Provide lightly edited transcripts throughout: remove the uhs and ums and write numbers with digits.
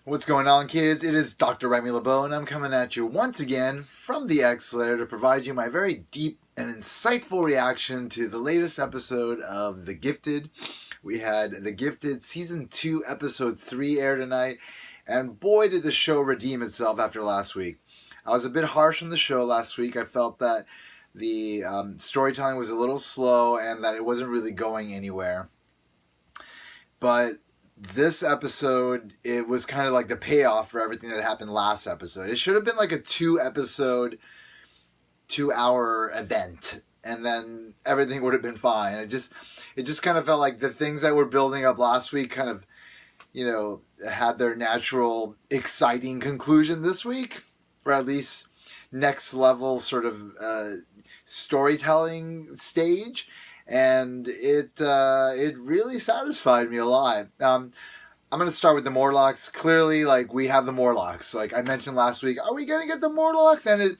What's going on, kids? It is Dr. Remy LeBeau, and I'm coming at you once again from the X-Layer to provide you my very deep and insightful reaction to the latest episode of The Gifted. We had The Gifted Season 2, Episode 3 air tonight, and boy did the show redeem itself after last week. I was a bit harsh on the show last week. I felt that the storytelling was a little slow and that it wasn't really going anywhere. But this episode, it was kind of like the payoff for everything that happened last episode. It should have been like a 2-episode, 2-hour event, and then everything would have been fine. It just kind of felt like the things that were building up last week kind of, had their natural, exciting conclusion this week, or at least next level sort of storytelling stage. And it really satisfied me a lot. I'm going to start with the Morlocks. Clearly, we have the Morlocks. Like I mentioned last week, are we going to get the Morlocks? And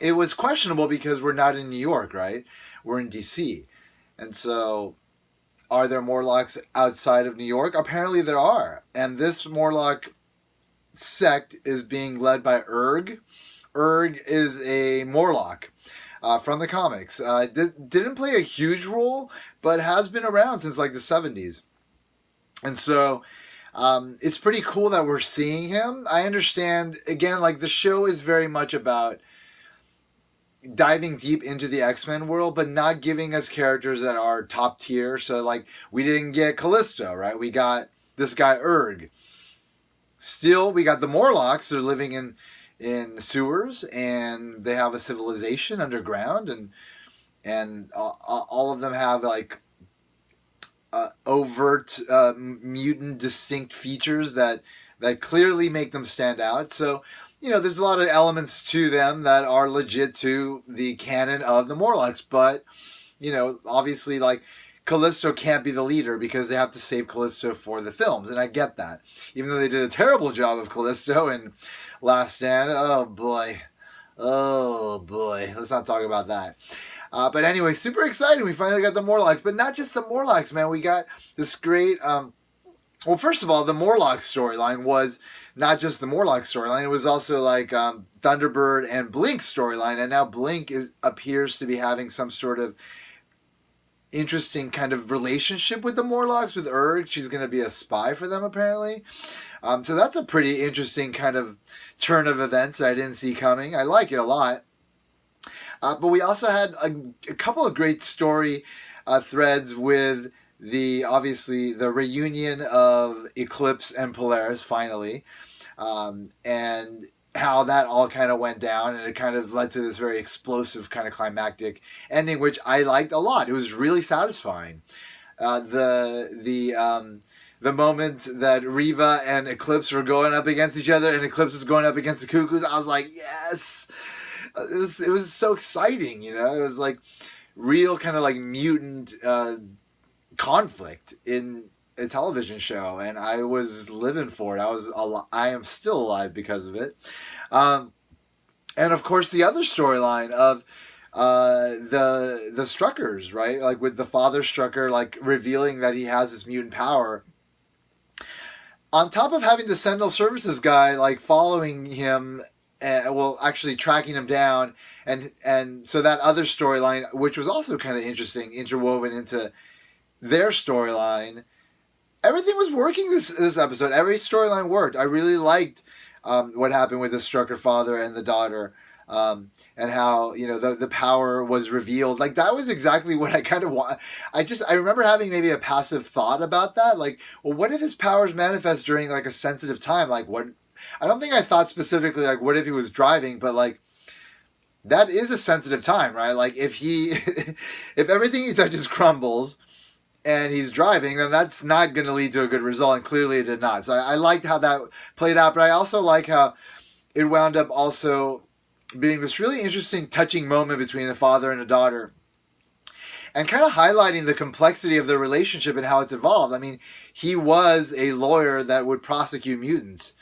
it was questionable because we're not in New York, right? We're in D.C. And so, are there Morlocks outside of New York? Apparently there are. And this Morlock sect is being led by Urg. Urg is a Morlock. From the comics. Didn't play a huge role, but has been around since the 70s. And so it's pretty cool that we're seeing him. I understand, again, the show is very much about diving deep into the X-Men world, but not giving us characters that are top tier. So, we didn't get Callisto, right? We got this guy, Urg. Still, we got the Morlocks. They're living in sewers, and they have a civilization underground, and all of them have overt mutant distinct features that clearly make them stand out. So there's a lot of elements to them that are legit to the canon of the Morlocks, but obviously Callisto can't be the leader because they have to save Callisto for the films, and I get that. Even though they did a terrible job of Callisto in Last Stand, oh boy, let's not talk about that. But anyway, super exciting. We finally got the Morlocks, but not just the Morlocks, man. We got this great. Well, first of all, the Morlocks storyline was not just the Morlocks storyline. It was also Thunderbird and Blink's storyline, and now Blink appears to be having some sort of interesting kind of relationship with the Morlocks with Urg. She's going to be a spy for them, apparently. So that's a pretty interesting kind of turn of events that I didn't see coming. I like it a lot. But we also had a couple of great story threads with obviously the reunion of Eclipse and Polaris finally. And how that all kind of went down, and it kind of led to this very explosive kind of climactic ending, which I liked a lot. It was really satisfying. The moment that Reva and Eclipse were going up against each other, and Eclipse was going up against the Cuckoos, I was like, yes! It was so exciting, It was real kind of mutant conflict in a television show, and I was living for it. I am still alive because of it. And of course the other storyline of the Struckers, right? With the father Strucker revealing that he has this mutant power. On top of having the Sentinel Services guy following him, actually tracking him down, and so that other storyline, which was also kind of interesting, interwoven into their storyline. Everything was working this episode. Every storyline worked. I really liked what happened with the Strucker father and the daughter, and how the power was revealed. That was exactly what I kind of want. I remember having maybe a passive thought about that. Well, what if his powers manifest during a sensitive time? What? I don't think I thought specifically what if he was driving, but that is a sensitive time, right? If if everything he touches crumbles, and he's driving, then that's not going to lead to a good result, and clearly it did not. So I liked how that played out, but I also like how it wound up also being this really interesting, touching moment between a father and a daughter, and kind of highlighting the complexity of their relationship and how it's evolved. I mean, he was a lawyer that would prosecute mutants,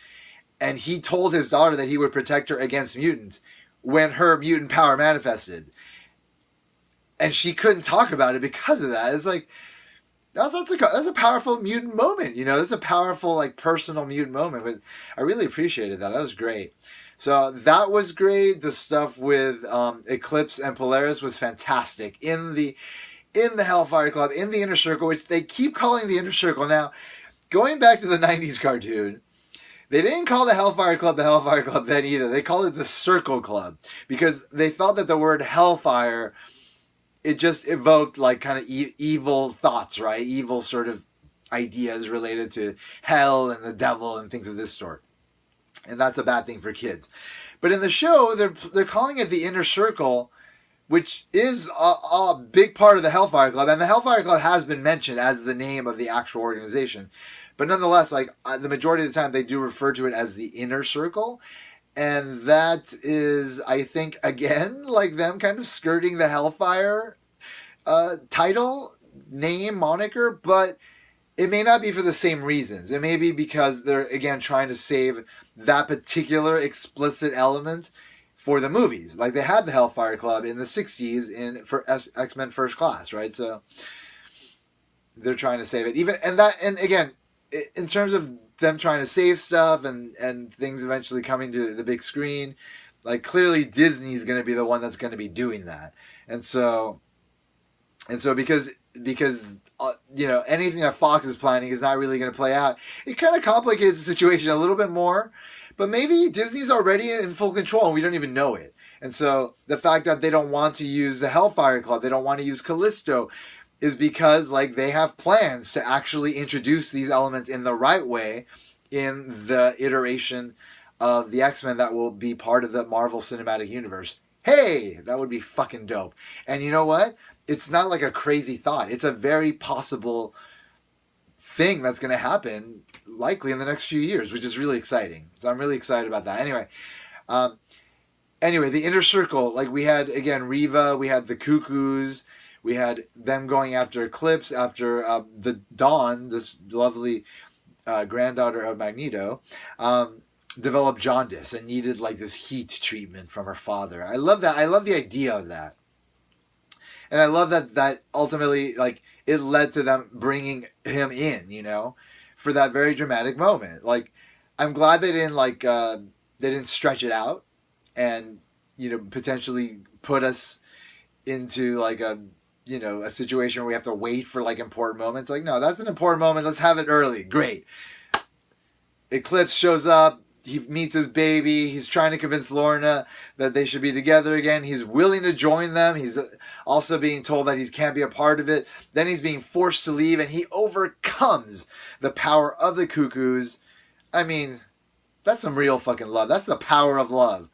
and he told his daughter that he would protect her against mutants when her mutant power manifested. And she couldn't talk about it because of that. It's That's a powerful mutant moment. That's a powerful like personal mutant moment. But I really appreciated that. That was great. So that was great. The stuff with Eclipse and Polaris was fantastic in the Hellfire Club, in the Inner Circle, which they keep calling the Inner Circle. Now, going back to the 90s cartoon, they didn't call the Hellfire Club then either. They called it the Circle Club because they felt that the word Hellfire, it just evoked like kind of evil thoughts, right? Evil sort of ideas related to hell and the devil and things of this sort. And that's a bad thing for kids. But in the show, they're calling it the Inner Circle, which is a big part of the Hellfire Club. And the Hellfire Club has been mentioned as the name of the actual organization. But nonetheless, like the majority of the time, they do refer to it as the Inner Circle. And that is, I think, again, like them kind of skirting the Hellfire title, name, moniker. But it may not be for the same reasons. It may be because they're, again, trying to save that particular explicit element for the movies. Like they had the Hellfire Club in the 60s for X-Men First Class, right? So they're trying to save it. And again, in terms of them trying to save stuff and things eventually coming to the big screen, like clearly Disney's going to be the one that's going to be doing that. And so because anything that Fox is planning is not really going to play out, it kind of complicates the situation a little bit more. But maybe Disney's already in full control and we don't even know it. And so the fact that they don't want to use the Hellfire Club, they don't want to use Callisto, is because like they have plans to actually introduce these elements in the right way in the iteration of the X-Men that will be part of the Marvel Cinematic Universe. Hey, that would be fucking dope. And you know what? It's not like a crazy thought. It's a very possible thing that's going to happen likely in the next few years, which is really exciting. So I'm really excited about that. Anyway, the Inner Circle, like we had, again, Reva, we had the Cuckoos, we had them going after Eclipse, after the Dawn, this lovely granddaughter of Magneto, developed jaundice and needed like this heat treatment from her father. I love that. I love the idea of that. And I love that ultimately, like, it led to them bringing him in, for that very dramatic moment. Like, I'm glad they didn't stretch it out and, potentially put us into like a situation where we have to wait for like important moments. Like, no, that's an important moment. Let's have it early. Great. Eclipse shows up. He meets his baby. He's trying to convince Lorna that they should be together again. He's willing to join them. He's also being told that he can't be a part of it. Then he's being forced to leave, and he overcomes the power of the Cuckoos. I mean, that's some real fucking love. That's the power of love.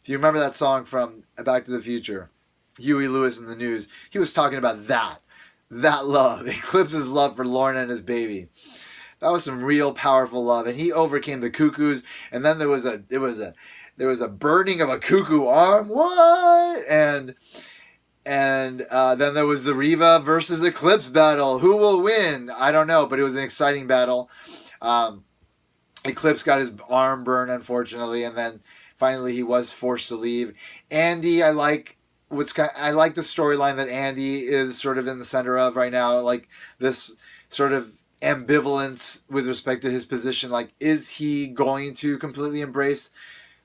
If you remember that song from Back to the Future, Huey Lewis and the News, he was talking about that love, Eclipse's love for Lorna and his baby. That was some real powerful love, and he overcame the Cuckoos. And then there was a burning of a Cuckoo arm. What? And then there was the Reva versus Eclipse battle. Who will win? I don't know, but it was an exciting battle. Eclipse got his arm burned, unfortunately, and then finally he was forced to leave. Andy, I like the storyline that Andy is sort of in the center of right now. Like this sort of ambivalence with respect to his position. Like, is he going to completely embrace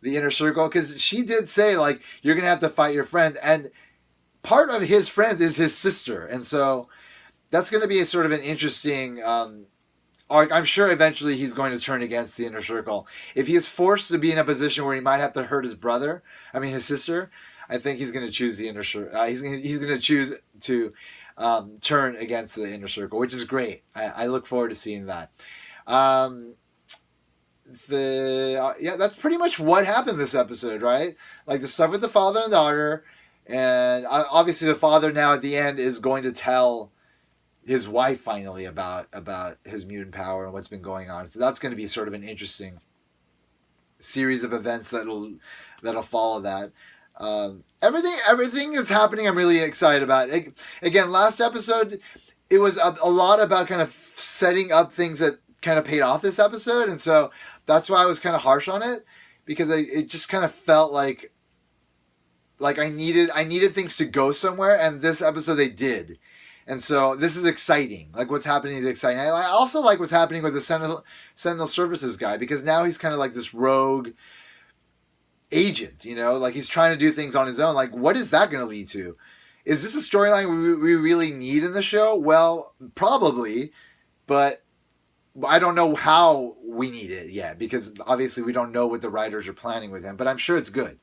the Inner Circle? Because she did say, like, you're going to have to fight your friends. And part of his friends is his sister. And so that's going to be a sort of an interesting arc. I'm sure eventually he's going to turn against the Inner Circle. If he is forced to be in a position where he might have to hurt his sister, I think he's going to choose the Inner Circle. He's going to choose to turn against the Inner Circle, which is great. I look forward to seeing that. That's pretty much what happened this episode, right? Like the stuff with the father and daughter, and obviously the father now at the end is going to tell his wife finally about his mutant power and what's been going on. So that's going to be sort of an interesting series of events that'll follow that. Everything that's happening, I'm really excited about. Again, last episode, it was a lot about kind of setting up things that kind of paid off this episode, and so that's why I was kind of harsh on it, because it just kind of felt like I needed things to go somewhere, and this episode they did. And so this is exciting. Like what's happening is exciting. I also like what's happening with the Sentinel Services guy, because now he's kind of like this rogue agent, you know, like he's trying to do things on his own. Like, what is that going to lead to? Is this a storyline we really need in the show? Well, probably, but I don't know how we need it yet, because obviously we don't know what the writers are planning with him, but I'm sure it's good.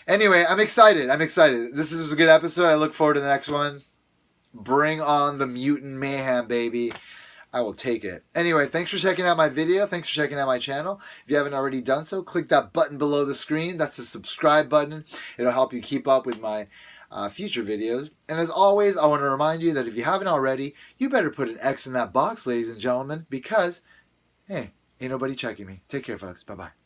Anyway, I'm excited. This is a good episode. I look forward to the next one. Bring on the mutant mayhem, baby. I will take it. Anyway, thanks for checking out my video. Thanks for checking out my channel. If you haven't already done so, click that button below the screen. That's the subscribe button. It'll help you keep up with my future videos. And as always, I want to remind you that if you haven't already, you better put an X in that box, ladies and gentlemen, because, hey, ain't nobody checking me. Take care, folks. Bye-bye.